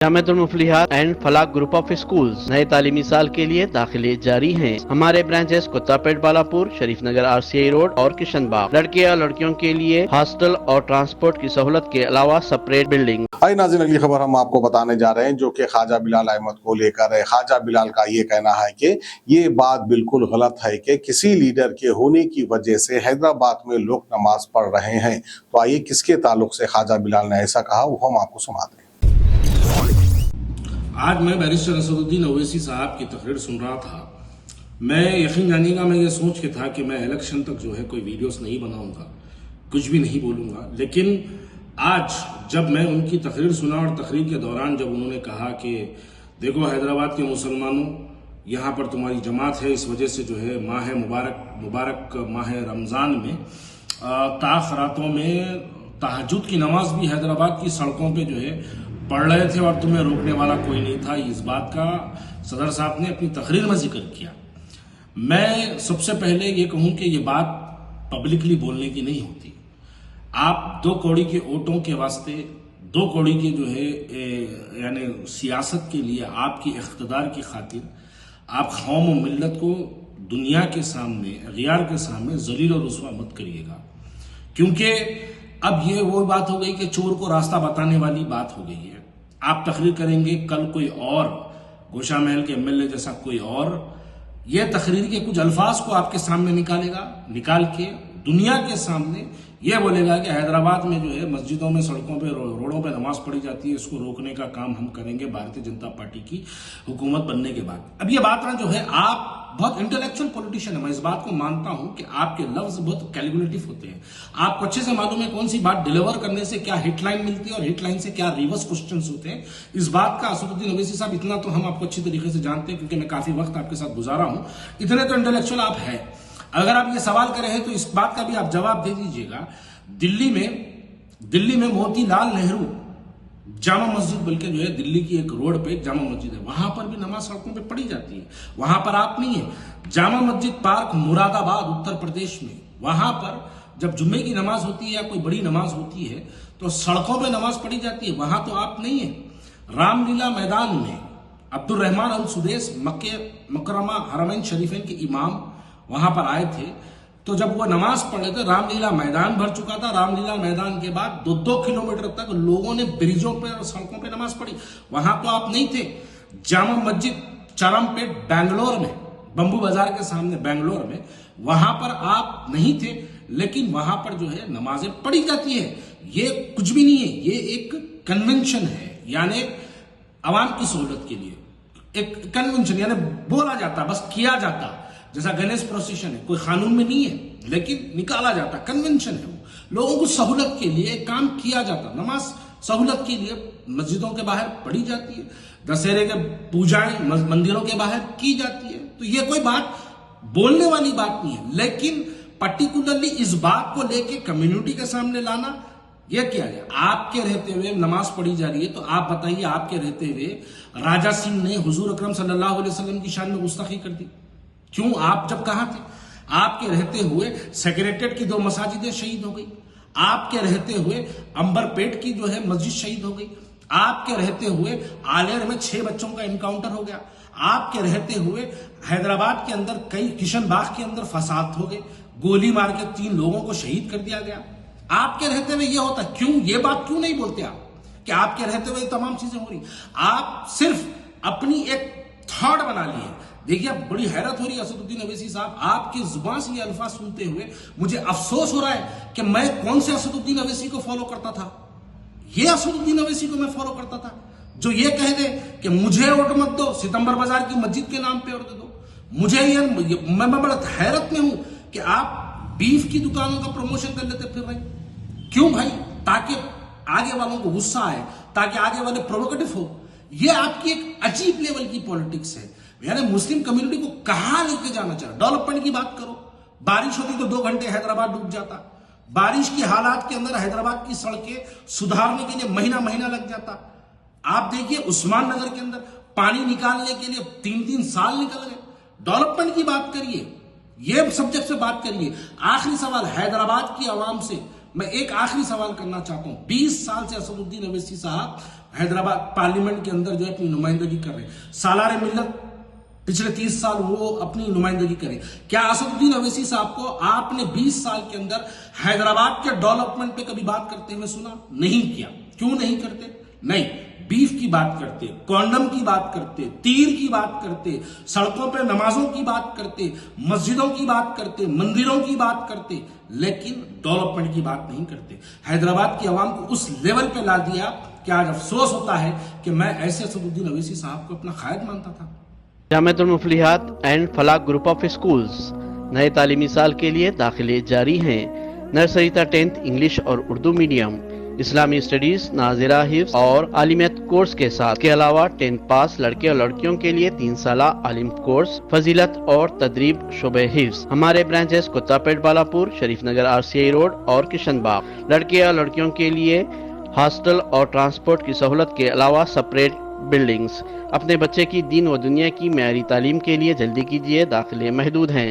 जामिअतुल Muflihat and Falah group of schools नए तालीमी साल के लिए दाखिले जारी हैं। हमारे branches Kuttapet, Balapur, Sharif Nagar, RCI road और किशनबाग। लड़के या लड़कियों के लिए हॉस्टल और ट्रांसपोर्ट की सहूलत के अलावा सेपरेट बिल्डिंग। आई नाज़रीन, अगली खबर हम आपको बताने जा रहे हैं जो कि ख्वाजा बिलाल अहमद को लेकर है। ख्वाजा बिलाल का ये कहना है कि ये बात बिल्कुल गलत है कि किसी लीडर के होने की वजह से हैदराबाद में लोग नमाज पढ़ रहे हैं। तो आइए किसके ताल्लुक से ख्वाजा बिलाल ने ऐसा कहा वो हम आपको सुनाते हैं। आज मैं बैरिस्टर असदुद्दीन ओवैसी साहब की तकरीर सुन रहा था। मैं यकीन जानिएगा, मैं ये सोच के था कि मैं इलेक्शन तक जो है कोई वीडियोस नहीं बनाऊंगा, कुछ भी नहीं बोलूंगा। लेकिन आज जब मैं उनकी तकरीर सुना और तकरीर के दौरान जब उन्होंने कहा कि देखो हैदराबाद के मुसलमानों, यहाँ पर तुम्हारी जमात है, इस वजह से जो है माह मुबारक माह रमज़ान में ताख़रातों में तहज्जुद की नमाज भी हैदराबाद की सड़कों पे जो है पढ़ रहे थे और तुम्हें रोकने वाला कोई नहीं था। इस बात का सदर साहब ने अपनी तकरीर में जिक्र किया। मैं सबसे पहले ये कहूं कि ये बात पब्लिकली बोलने की नहीं होती। आप 2 कौड़ी के वोटों के वास्ते, 2 कौड़ी के जो है यानी सियासत के लिए, आपकी इख्तिदार की खातिर आप कौम और मिल्लत को दुनिया के सामने, अगियार के सामने जलील और रुस्वा मत करिएगा। क्योंकि अब ये वो बात हो गई कि चोर को रास्ता बताने वाली बात हो गई है। आप तकरीर करेंगे, कल कोई और गोशा महल के MLA जैसा कोई और ये तकरीर के कुछ अल्फाज को आपके सामने निकाल के दुनिया के सामने ये बोलेगा कि हैदराबाद में जो है मस्जिदों में, सड़कों पे, रोडों पे नमाज पढ़ी जाती है, इसको रोकने का काम हम करेंगे भारतीय जनता पार्टी की हुकूमत बनने के बाद। अब ये बात ना जो है, आप बहुत इंटेलेक्चुअल पॉलिटिशियन है, मैं इस बात को मानता हूं कि आपके लफ्ज बहुत कैलकुलेटिव होते हैं। आपको अच्छे से मालूम है कौन सी बात डिलीवर करने से क्या हेडलाइन मिलती है और हेडलाइन से क्या रिवर्स क्वेश्चंस होते हैं। इस बात का असदुद्दीन ओवैसी साहब, इतना तो हम आपको अच्छी तरीके से जानते हैं क्योंकि मैं काफी वक्त आपके साथ गुजारा हूं। इतने तो इंटेलेक्चुअल आप है। अगर आप ये सवाल करें हैं तो इस बात का भी आप जवाब दे दीजिएगा। दिल्ली में मोतीलाल नेहरू जामा मस्जिद, बल्कि जो है दिल्ली की एक रोड पे एक जामा मस्जिद है, वहां पर भी नमाज सड़कों पे पढ़ी जाती है। वहां पर आप नहीं है। जामा मस्जिद पार्क मुरादाबाद उत्तर प्रदेश में, वहां पर जब जुम्मे की नमाज होती है या कोई बड़ी नमाज होती है तो सड़कों पे नमाज पढ़ी जाती है, वहां तो आप नहीं है। रामलीला मैदान में अब्दुल रहमान अल सुदैस मक्के मुकर्रमा हरमैन शरीफैन के इमाम वहां पर आए थे, तो जब वो नमाज पढ़ रहे थे रामलीला मैदान भर चुका था। रामलीला मैदान के बाद 2-2 किलोमीटर तक लोगों ने ब्रिजों पे और सड़कों पे नमाज पढ़ी, वहां तो आप नहीं थे। जामा मस्जिद चरमपेट बेंगलोर में, बंबू बाजार के सामने बेंगलोर में, वहां पर आप नहीं थे, लेकिन वहां पर जो है नमाजें पढ़ी जाती है। ये कुछ भी नहीं है, ये एक कन्वेंशन है, यानी आवाम की सहूलत के लिए एक कन्वेंशन, यानी बोला जाता, बस किया जाता। जैसा गणेश प्रोसेशन है, कोई कानून में नहीं है लेकिन निकाला जाता, कन्वेंशन है। वो लोगों को सहूलत के लिए काम किया जाता। नमाज सहूलत के लिए मस्जिदों के बाहर पढ़ी जाती है, दशहरे के पूजाएं मंदिरों के बाहर की जाती है। तो ये कोई बात बोलने वाली बात नहीं है, लेकिन पर्टिकुलरली इस बात को लेके कम्युनिटी के सामने लाना, यह किया गया। आपके रहते हुए नमाज पढ़ी जा रही है, तो आप बताइए, आपके रहते हुए राजा सिंह ने हुजूर अकरम सल्लल्लाहु अलैहि वसल्लम की शान में गुस्ताखी कर दी। क्यों? आप जब कहां थे? आपके रहते हुए सेक्रेटेरिएट की 2 मसाजिदें शहीद हो गई। आपके रहते हुए अंबरपेट की जो है मस्जिद शहीद हो गई। आपके रहते हुए आलेर में 6 बच्चों का एनकाउंटर हो गया। आपके रहते हुए हैदराबाद के अंदर कई किशनबाग के अंदर फसाद हो गए, गोली मार के 3 लोगों को शहीद कर दिया गया। आपके रहते हुए यह होता, क्यों? ये बात क्यों नहीं बोलते आप कि आपके रहते हुए तमाम चीजें हो रही? आप सिर्फ अपनी एक थॉट बना लिए। देखिए, बड़ी हैरत हो रही है असदुद्दीन ओवैसी साहब, आपकी जुबान से ये अल्फाज सुनते हुए मुझे अफसोस हो रहा है कि मैं कौन से असदुद्दीन ओवैसी को फॉलो करता था। ये असदुद्दीन ओवैसी को मैं फॉलो करता था जो ये कह दे कि मुझे वोट मत दो, सितंबर बाजार की मस्जिद के नाम पे वोट दे दो। मुझे ये मैं बड़ा हैरत में हूं कि आप बीफ की दुकानों का प्रमोशन कर लेते फिर रहे। क्यों भाई? ताकि आगे वालों को गुस्सा आए, ताकि आगे वाले प्रोवोकेटिव हो। ये आपकी एक अजीब लेवल की पॉलिटिक्स है। यानी मुस्लिम कम्युनिटी को कहां लेके जाना चाहिए? डेवलपमेंट की बात करो। बारिश होती तो 2 घंटे हैदराबाद डूब जाता। बारिश की हालात के अंदर हैदराबाद की सड़कें सुधारने के लिए महीना लग जाता। आप देखिए, उस्मान नगर के अंदर पानी निकालने के लिए 3-3 साल निकल गए। डेवलपमेंट की बात करिए, ये सब्जेक्ट से बात करिए। आखिरी सवाल हैदराबाद की आवाम से, मैं एक आखिरी सवाल करना चाहता हूं। 20 साल से असदुद्दीन अवैसी साहब हैदराबाद पार्लियामेंट के अंदर जो है अपनी नुमाइंदगी कर रहे हैं। सालारे मिल्लत पिछले 30 साल वो अपनी नुमाइंदगी करें। क्या असदुद्दीन अवैसी साहब को आपने 20 साल के अंदर हैदराबाद के डेवलपमेंट पे कभी बात करते हुए सुना? नहीं किया। क्यों नहीं करते? नहीं, बीफ की बात करते, कॉन्डम की बात करते, तीर की बात करते, सड़कों पे नमाजों की बात करते, मस्जिदों की बात करते, मंदिरों की बात करते, लेकिन डेवलपमेंट की बात नहीं करते। हैदराबाद की आवाम को उस लेवल पे ला दिया कि आज अफसोस होता है कि मैं ऐसे असदुद्दीन अवैसी साहब को अपना कायद मानता था। जामिअतुल Muflihat and Falah group of schools नए तालीमी साल के लिए दाखिले जारी हैं। नर्सरी तक 10th इंग्लिश और उर्दू मीडियम, इस्लामी स्टडीज, नाजिरा हिफ्ज और आलिमियत कोर्स के साथ के अलावा 10th पास लड़के और लड़कियों के लिए 3 साल आलिम कोर्स, फजीलत और तदरीब शुबे हिफ्ज। हमारे branches Kuttapet, Balapur, Sharif Nagar RCI road और किशन बाग। लड़के और लड़कियों के लिए हॉस्टल और ट्रांसपोर्ट की सहूलत के अलावा सेपरेट बिल्डिंग्स। अपने बच्चे की दीन व दुनिया की मेयारी तालीम के लिए जल्दी कीजिए, दाखिले महदूद हैं।